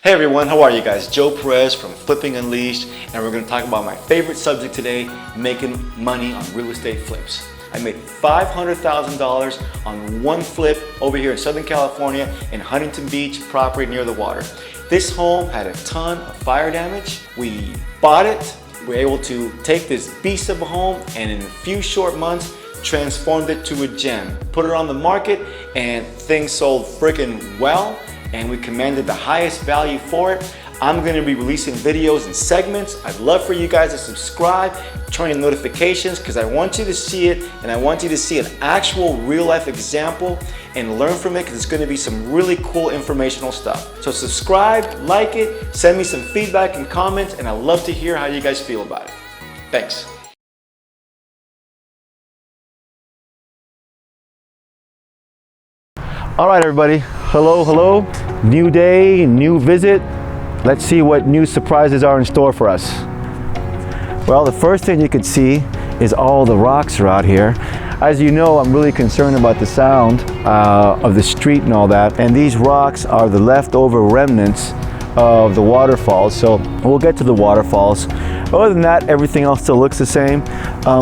Hey everyone, how are you guys? Joe Perez from Flipping Unleashed, and we're going to talk about my favorite subject today, making money on real estate flips. I made $500,000 on one flip over here in Southern California in Huntington Beach property near the water. This home had a ton of fire damage. We bought it. We were able to take this beast of a home and in a few short months transformed it to a gem. Put it on the market and things sold freaking well, and we commanded the highest value for it. I'm going to be releasing videos in segments. I'd love for you guys to subscribe, turn on notifications, because I want you to see it, and I want you to see an actual real life example and learn from it, because it's going to be some really cool informational stuff. So subscribe, like it, send me some feedback and comments, and I'd love to hear how you guys feel about it. Thanks. All right, everybody. Hello. New day, new visit. Let's see what new surprises are in store for us. Well, the first thing you can see is all the rocks are out here. As you know, I'm really concerned about the sound of the street and all that. And these rocks are the leftover remnants of the waterfalls. So we'll get to the waterfalls. Other than that, everything else still looks the same.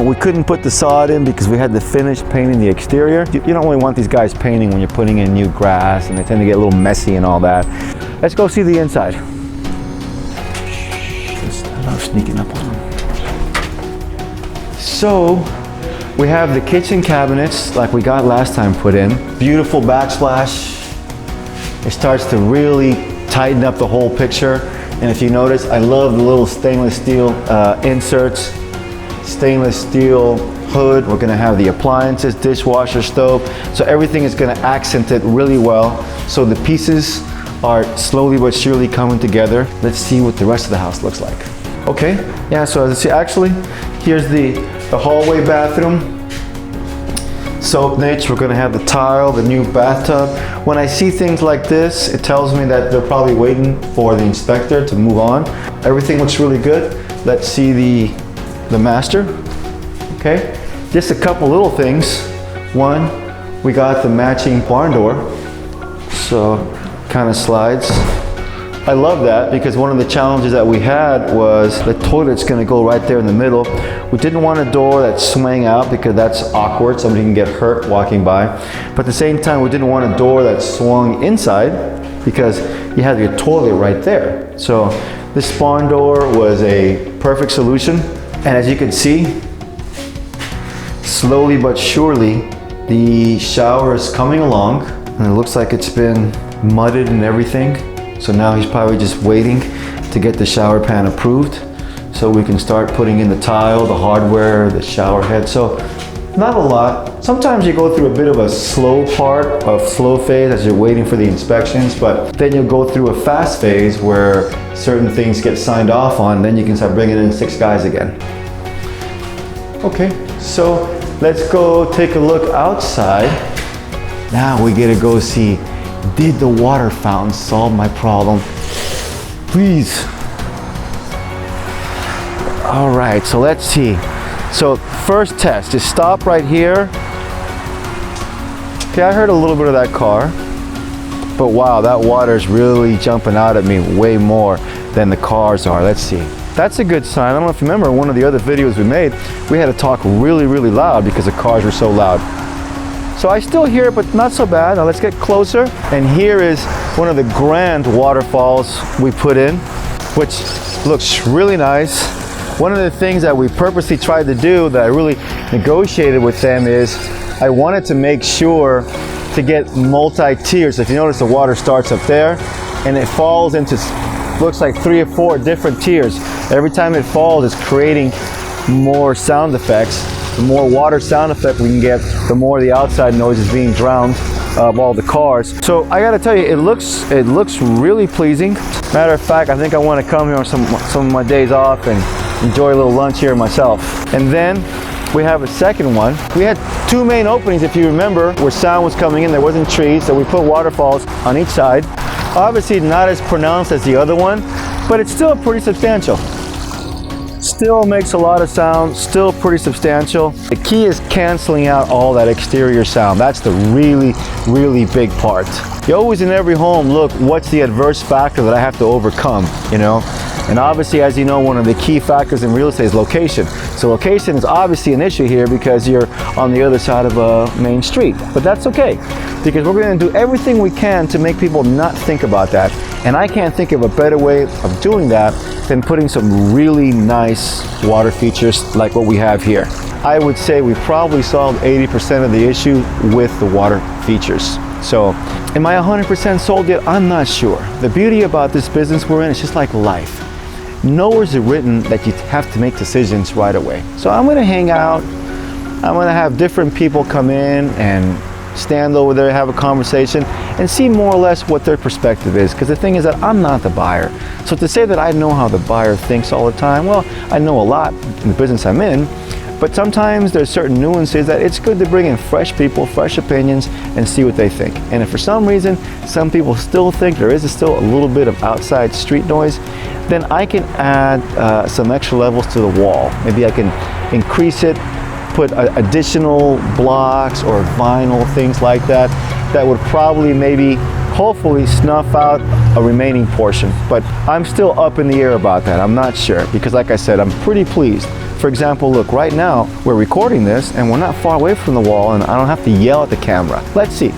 We couldn't put the sod in because we had to finish painting the exterior. You don't really want these guys painting when you're putting in new grass, and they tend to get a little messy and all that. Let's go see the inside. I love sneaking up on them. So we have the kitchen cabinets like we got last time put in. Beautiful backsplash. It starts to really tighten up the whole picture. And if you notice, I love the little stainless steel inserts, stainless steel hood. We're gonna have the appliances, dishwasher, stove. So everything is gonna accent it really well. So the pieces are slowly but surely coming together. Let's see what the rest of the house looks like. Okay, yeah, so as you see, actually, here's the hallway bathroom. Soap niche, we're gonna have the tile, the new bathtub. When I see things like this, it tells me that they're probably waiting for the inspector to move on. Everything looks really good. Let's see the master. Okay, just a couple little things. One, we got the matching barn door. So, kind of slides. I love that because one of the challenges that we had was the toilet's gonna go right there in the middle. We didn't want a door that swang out because that's awkward. Somebody can get hurt walking by. But at the same time, we didn't want a door that swung inside because you have your toilet right there. So this barn door was a perfect solution. And as you can see, slowly but surely, the shower is coming along. And it looks like it's been mudded and everything. So now he's probably just waiting to get the shower pan approved so we can start putting in the tile, the hardware, the shower head. So not a lot. Sometimes you go through a bit of a slow phase as you're waiting for the inspections, but then you'll go through a fast phase where certain things get signed off on, then you can start bringing in 6 guys again. Okay, so let's go take a look outside. Now we get to go see, did the water fountain solve my problem? Please. All right, so let's see. So first test, just stop right here. Okay, I heard a little bit of that car, but wow, that water is really jumping out at me way more than the cars are. Let's see. That's a good sign. I don't know if you remember one of the other videos we made, we had to talk really loud because the cars were so loud. So I still hear it, but not so bad. Now let's get closer. And here is one of the grand waterfalls we put in, which looks really nice. One of the things that we purposely tried to do that I really negotiated with them is I wanted to make sure to get multi-tiers. If you notice, the water starts up there and it falls into, looks like 3 or 4 different tiers. Every time it falls, it's creating more sound effects. The more water sound effect we can get, the more the outside noise is being drowned of all the cars. So I gotta tell you, it looks really pleasing. Matter of fact, I think I want to come here on some of my days off and enjoy a little lunch here myself. And then we have a second one. We had 2 main openings, if you remember, where sound was coming in. There wasn't trees, so we put waterfalls on each side. Obviously not as pronounced as the other one, but it's still pretty substantial. Still makes a lot of sound, still pretty substantial. The key is canceling out all that exterior sound. That's the really big part. You always in every home look, what's the adverse factor that I have to overcome, you know? And obviously, as you know, one of the key factors in real estate is location. So location is obviously an issue here because you're on the other side of a main street. But that's okay, because we're going to do everything we can to make people not think about that. And I can't think of a better way of doing that than putting some really nice water features like what we have here. I would say we probably solved 80% of the issue with the water features. So, am I 100% sold yet? I'm not sure. The beauty about this business we're in is just like life. Nowhere's it written that you have to make decisions right away. So I'm gonna hang out. I'm gonna have different people come in and stand over there, have a conversation, and see more or less what their perspective is. Because the thing is that I'm not the buyer. So to say that I know how the buyer thinks all the time, well, I know a lot in the business I'm in, but sometimes there's certain nuances that it's good to bring in fresh people, fresh opinions, and see what they think. And if for some reason, some people still think there is still a little bit of outside street noise, then I can add some extra levels to the wall. Maybe I can increase it, put additional blocks or vinyl, things like that, that would probably maybe hopefully snuff out a remaining portion. But I'm still up in the air about that. I'm not sure, because like I said, I'm pretty pleased. For example, look, right now we're recording this and we're not far away from the wall and I don't have to yell at the camera. Let's see.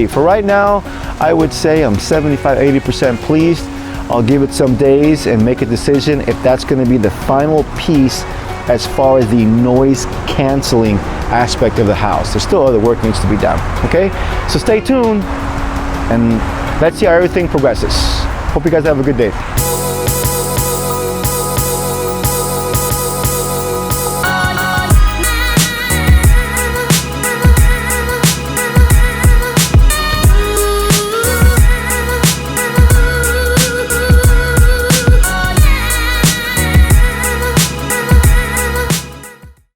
For right now, I would say I'm 75-80% pleased. I'll give it some days and make a decision if that's going to be the final piece as far as the noise canceling aspect of the house. There's still other work needs to be done, okay? So stay tuned and let's see how everything progresses. Hope you guys have a good day.